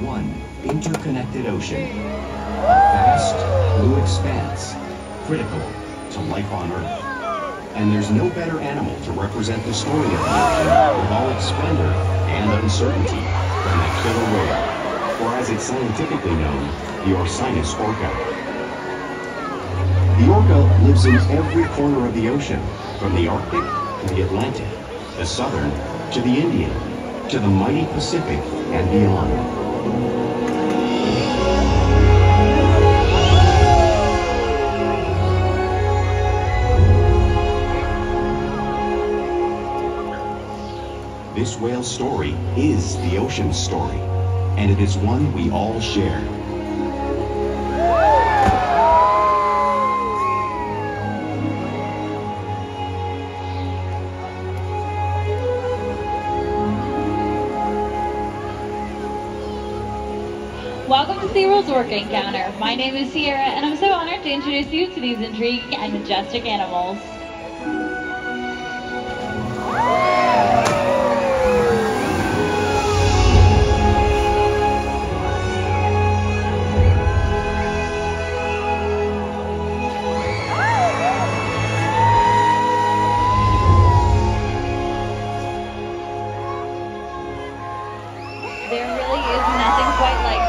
one interconnected ocean, a vast blue expanse, critical to life on Earth. And there's no better animal to represent the story of the ocean with all its splendor and uncertainty than the killer whale, or as it's scientifically known, the Orcinus orca. The orca lives in every corner of the ocean, from the Arctic to the Atlantic, the Southern to the Indian, to the mighty Pacific and beyond. This whale's story is the ocean's story, and it is one we all share. Welcome to SeaWorld's Orca Encounter. My name is Sierra, and I'm so honored to introduce you to these intriguing and majestic animals.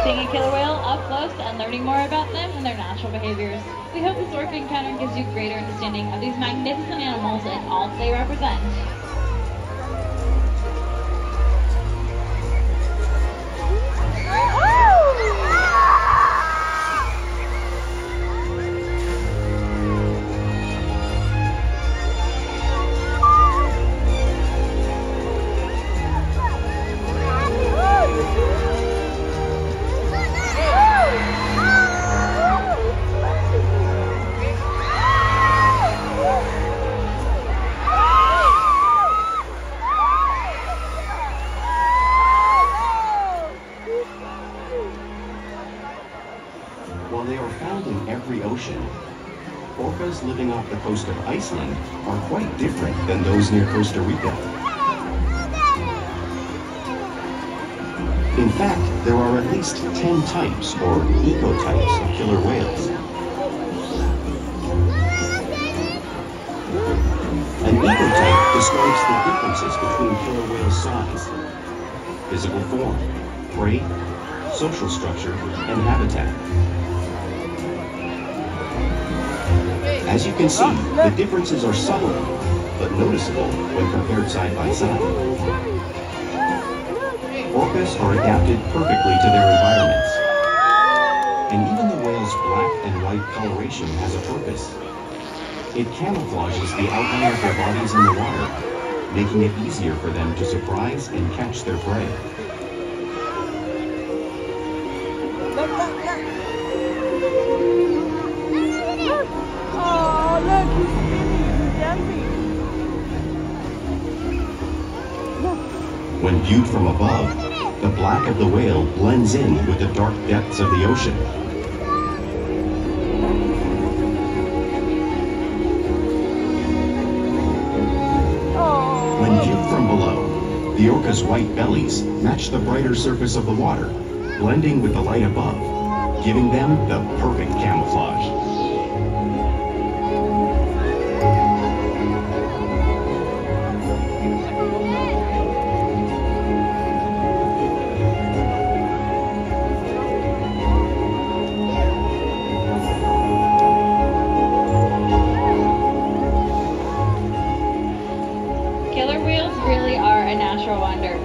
Seeing a killer whale up close and learning more about them and their natural behaviors. We hope this Orca Encounter gives you greater understanding of these magnificent animals and all that they represent. While they are found in every ocean, orcas living off the coast of Iceland are quite different than those near Costa Rica. In fact, there are at least 10 types, or ecotypes, of killer whales. An ecotype describes the differences between killer whale size, physical form, prey, social structure, and habitat. As you can see, the differences are subtle, but noticeable when compared side by side. Orcas are adapted perfectly to their environments. And even the whale's black and white coloration has a purpose. It camouflages the outline of their bodies in the water, making it easier for them to surprise and catch their prey. Oh, look, he's spinning, he's dancing. When viewed from above, the black of the whale blends in with the dark depths of the ocean. When viewed from below, the orca's white bellies match the brighter surface of the water, blending with the light above, giving them the perfect camouflage.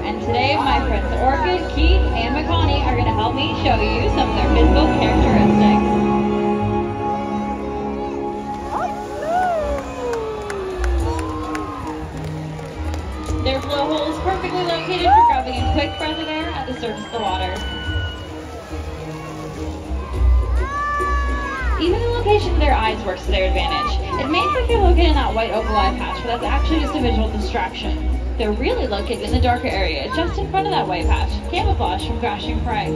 And today, my friends Orkid, Keet, and Makani are going to help me show you some of their physical characteristics. Their blowhole is perfectly located for grabbing a quick breath of air at the surface of the water. Even the location of their eyes works to their advantage. It may think they're located in that white oval eye patch, but that's actually just a visual distraction. They're really located in the darker area, just in front of that white patch, camouflage from crashing prey.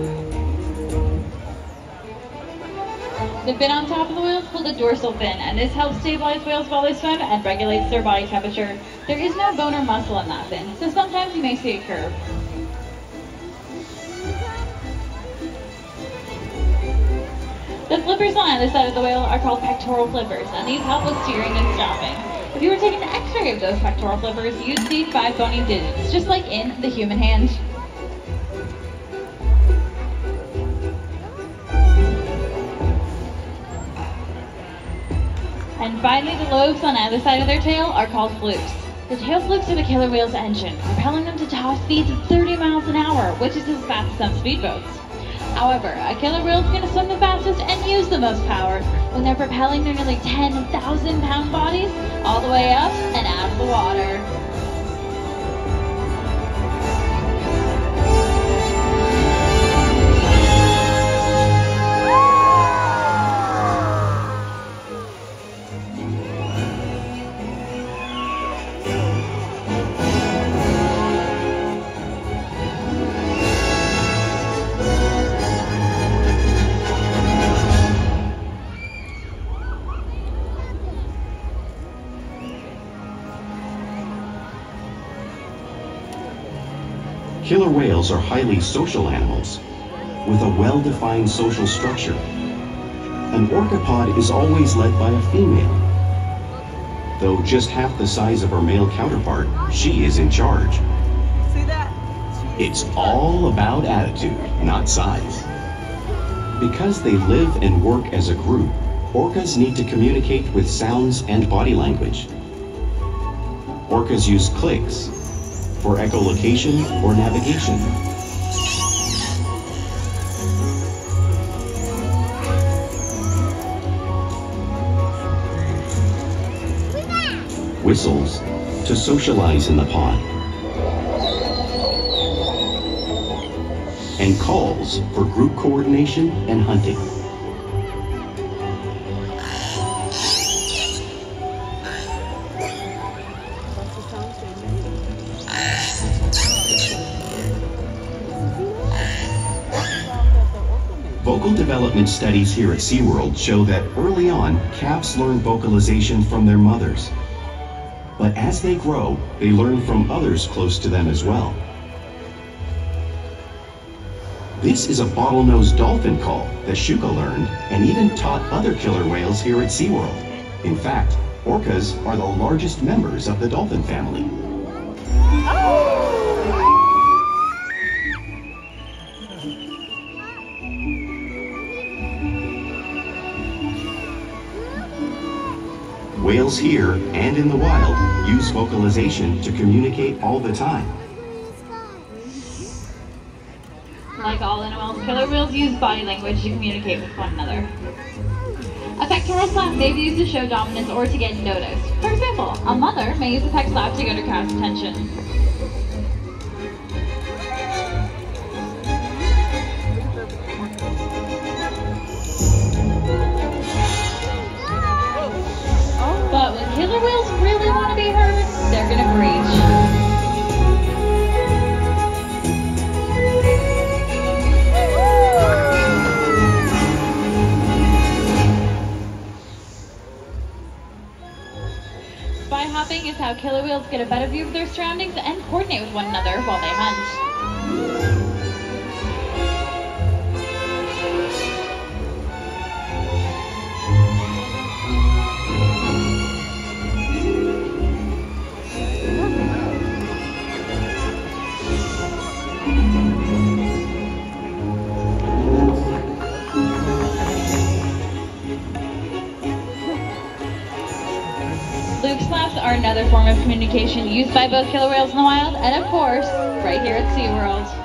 The fin on top of the whale is called a dorsal fin, and this helps stabilize whales while they swim and regulates their body temperature. There is no bone or muscle in that fin, so sometimes you may see a curve. The flippers on either side of the whale are called pectoral flippers, and these help with steering and stopping. If you were taking an x-ray of those pectoral flippers, you'd see 5 bony digits, just like in the human hand. And finally, the lobes on either side of their tail are called flukes. The tail flukes are the killer whale's engine, propelling them to top speeds of 30 miles an hour, which is as fast as some speedboats. However, a killer whale is going to swim the fastest and use the most power when they're propelling their nearly 10,000-pound bodies all the way up and out of the water. Killer whales are highly social animals with a well-defined social structure. An orcapod is always led by a female. Though just half the size of her male counterpart, she is in charge. See that? It's all about attitude, not size. Because they live and work as a group, orcas need to communicate with sounds and body language. Orcas use clicks for echolocation or navigation. Whistles to socialize in the pod. And calls for group coordination and hunting. Vocal development studies here at SeaWorld show that early on, calves learn vocalization from their mothers. But as they grow, they learn from others close to them as well. This is a bottlenose dolphin call that Shouka learned and even taught other killer whales here at SeaWorld. In fact, orcas are the largest members of the dolphin family. Whales here and in the wild use vocalization to communicate all the time. Like all animals, killer whales use body language to communicate with one another. A pectoral slap may be used to show dominance or to get noticed. For example, a mother may use a pec slap to get her calf's attention. But when killer whales really want to be heard, they're gonna breach. Spy hopping is how killer whales get a better view of their surroundings and coordinate with one another while they hunt. Fluke slaps are another form of communication used by both killer whales in the wild and, of course, right here at SeaWorld.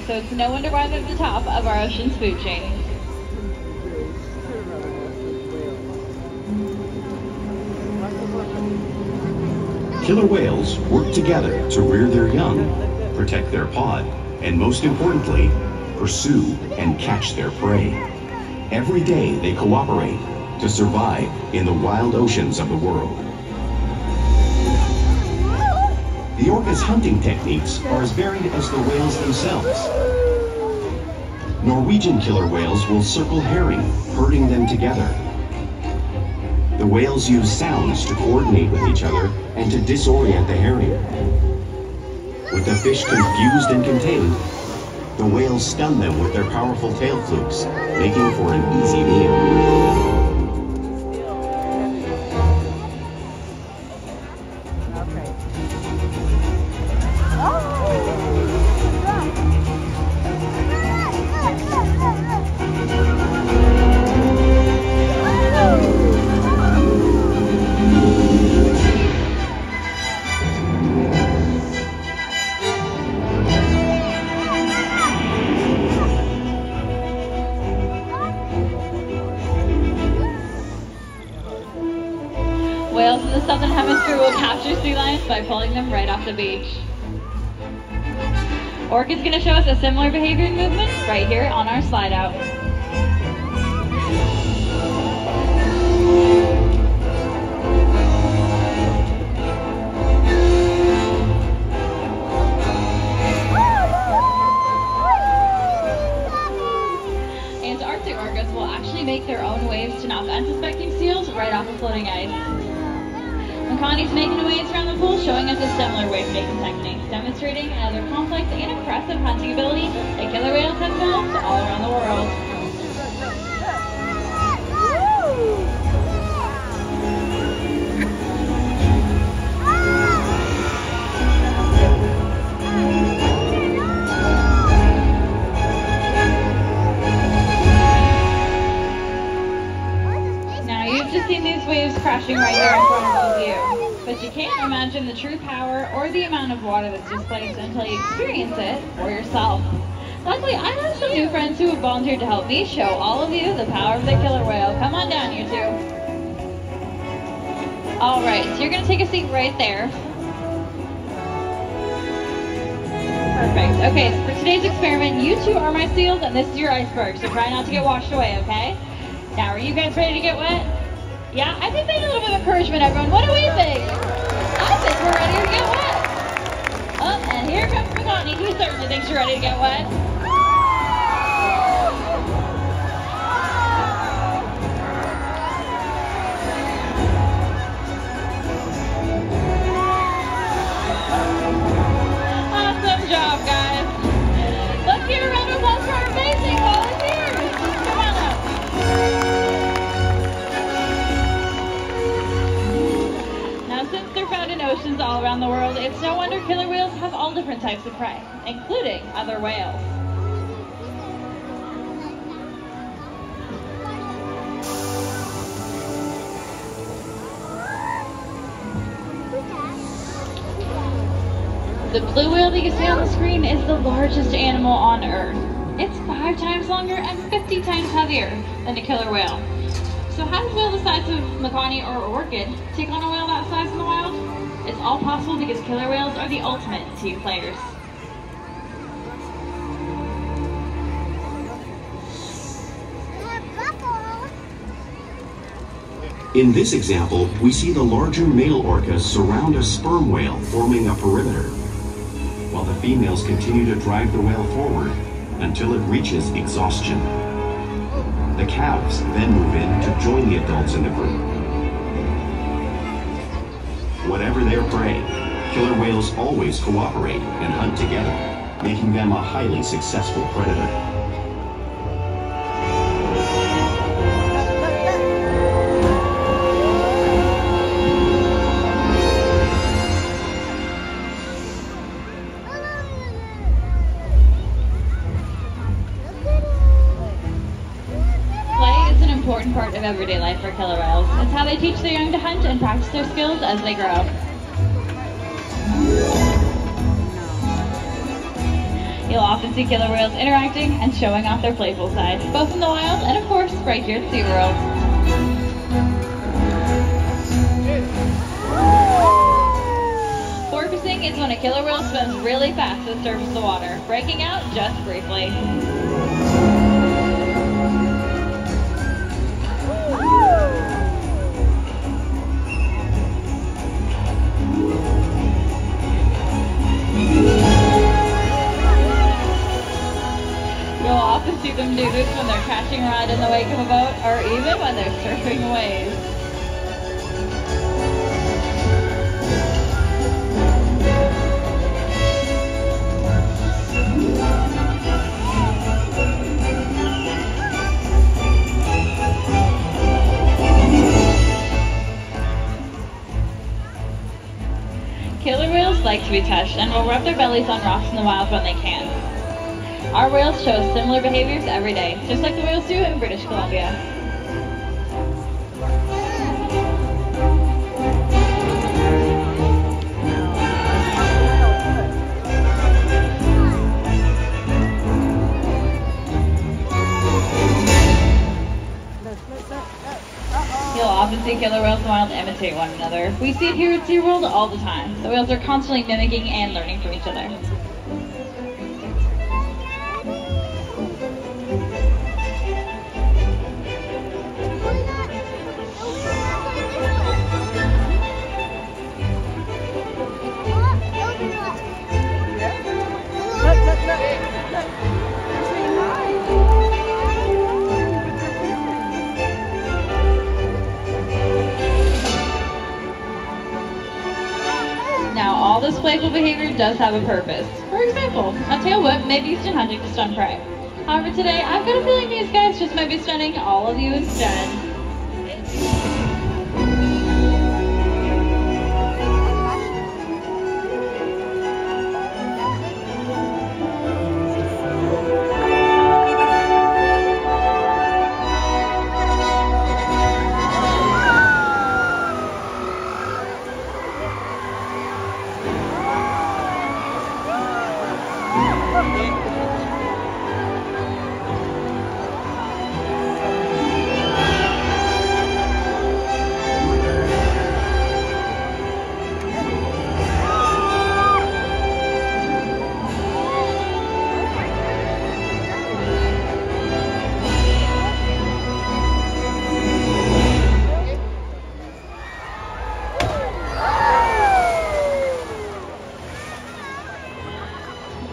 So it's no wonder why they're at the top of our ocean's food chain. Killer whales work together to rear their young, protect their pod, and most importantly, pursue and catch their prey. Every day they cooperate to survive in the wild oceans of the world. The orca's hunting techniques are as varied as the whales themselves. Norwegian killer whales will circle herring, herding them together. The whales use sounds to coordinate with each other and to disorient the herring. With the fish confused and contained, the whales stun them with their powerful tail flukes, making for an easy meal. Whales in the southern hemisphere will capture sea lions by pulling them right off the beach. Orkid's going to show us a similar behavior and movement right here on our slide out. Antarctic orcas will actually make their own waves to knock unsuspecting seals right off of floating ice. Makani's making waves around the pool, showing us a similar wave-making technique, demonstrating another complex and impressive hunting ability that killer whales have developed all around the world. Now, you've just seen these waves crashing right here in front of you, but you can't imagine the true power or the amount of water that's displaced until you experience it for yourself. Luckily, I have some new friends who have volunteered to help me show all of you the power of the killer whale. Come on down, you two. Alright, so you're going to take a seat right there. Perfect. Okay, so for today's experiment, you two are my seals and this is your iceberg, so try not to get washed away, okay? Now, are you guys ready to get wet? Yeah, I think they need a little bit of encouragement, everyone. What do we think? I think we're ready to get wet. Oh, and here comes Makani, who certainly thinks you're ready to get wet. Awesome job, guys. Let's give a round of applause for our amazing volunteers. Come on up. Now, since they're found in oceans all around the world, it's no wonder killer whales have all different types of prey, including other whales. The blue whale that you see on the screen is the largest animal on Earth. It's 5 times longer and 50 times heavier than a killer whale. So how does a whale the size of Makani or Orkid take on a whale that size in the wild? It's all possible because killer whales are the ultimate team players. In this example, we see the larger male orcas surround a sperm whale, forming a perimeter, while the females continue to drive the whale forward until it reaches exhaustion. The calves then move in to join the adults in the group. Whatever their prey, killer whales always cooperate and hunt together, making them a highly successful predator. Important part of everyday life for killer whales. It's how they teach their young to hunt and practice their skills as they grow. You'll often see killer whales interacting and showing off their playful side, both in the wild and of course right here at SeaWorld. Porpoising is when a killer whale swims really fast to the surface of the water, breaking out just briefly. some dudes when they're catching a ride in the wake of a boat, or even when they're surfing waves. Killer whales like to be touched and will rub their bellies on rocks in the wild when they can. Our whales show similar behaviors every day, just like the whales do in British Columbia. You'll often see killer whales in the wild imitate one another. We see it here at SeaWorld all the time. The whales are constantly mimicking and learning from each other. Now, all this playful behavior does have a purpose. For example, a tail whip may be used in hunting to stun prey. However, today, I've got a feeling these guys just might be stunning all of you instead.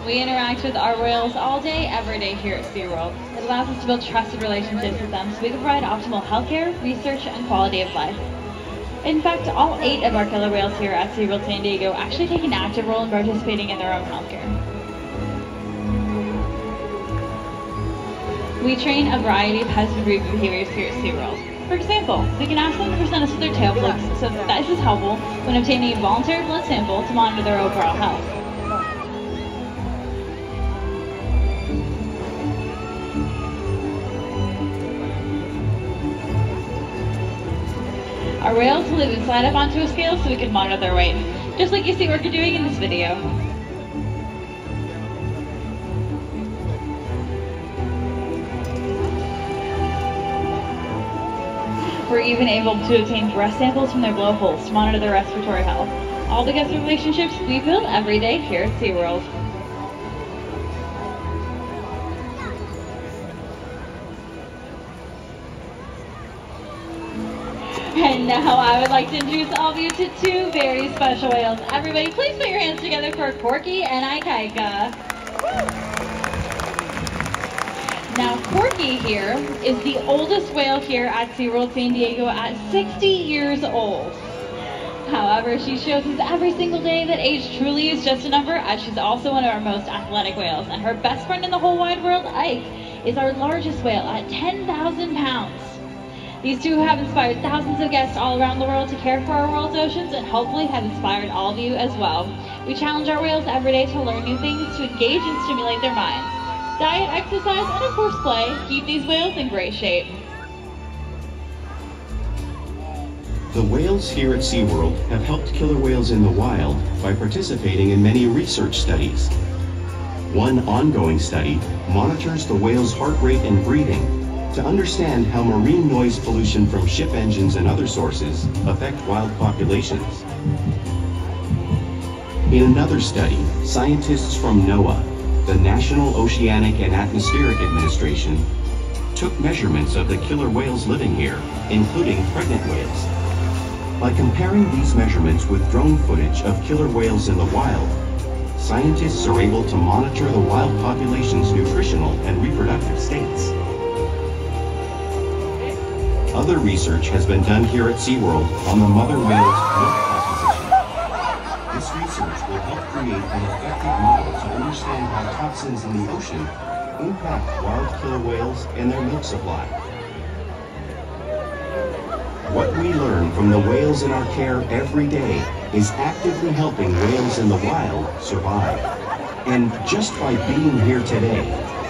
We interact with our whales all day, every day here at SeaWorld. It allows us to build trusted relationships with them so we can provide optimal healthcare, research, and quality of life. In fact, all 8 of our killer whales here at SeaWorld San Diego actually take an active role in participating in their own healthcare. We train a variety of husbandry behaviors here at SeaWorld. For example, we can ask them to present us with their tail flicks, so this is helpful when obtaining a voluntary blood sample to monitor their overall health. Our whales will even slide up onto a scale so we can monitor their weight, just like you see Orca doing in this video. We're even able to obtain breath samples from their blowholes to monitor their respiratory health. All because of relationships we build every day here at SeaWorld. And now I would like to introduce all of you to 2 very special whales. Everybody, please put your hands together for Corky and Ikaika. Now, Corky here is the oldest whale here at SeaWorld San Diego at 60 years old. However, she shows us every single day that age truly is just a number, as she's also one of our most athletic whales. And her best friend in the whole wide world, Ike, is our largest whale at 10,000 pounds. These 2 have inspired thousands of guests all around the world to care for our world's oceans and hopefully have inspired all of you as well. We challenge our whales every day to learn new things, to engage and stimulate their minds. Diet, exercise, and of course play keep these whales in great shape. The whales here at SeaWorld have helped killer whales in the wild by participating in many research studies. One ongoing study monitors the whale's heart rate and breathing to understand how marine noise pollution from ship engines and other sources affect wild populations. In another study, scientists from NOAA, the National Oceanic and Atmospheric Administration, took measurements of the killer whales living here, including pregnant whales. By comparing these measurements with drone footage of killer whales in the wild, scientists are able to monitor the wild population's nutritional and reproductive states. Other research has been done here at SeaWorld on the mother whale's milk composition. This research will help create an effective model to understand how toxins in the ocean impact wild killer whales and their milk supply. What we learn from the whales in our care every day is actively helping whales in the wild survive. And just by being here today,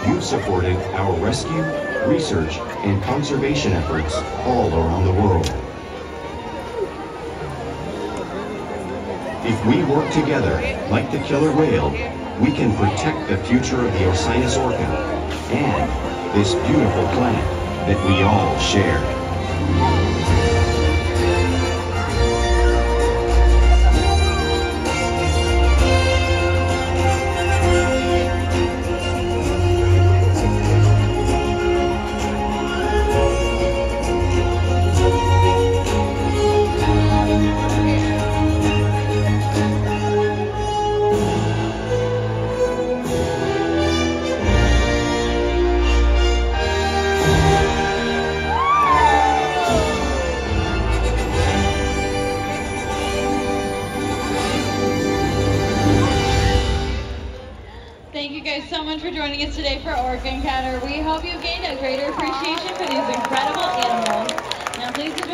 you've supported our rescue, research, and conservation efforts all around the world. If we work together, like the killer whale, we can protect the future of the Orcinus orca and this beautiful planet that we all share. Thank you guys so much for joining us today for Orca Encounter. We hope you've gained a greater appreciation for these incredible animals. Now please enjoy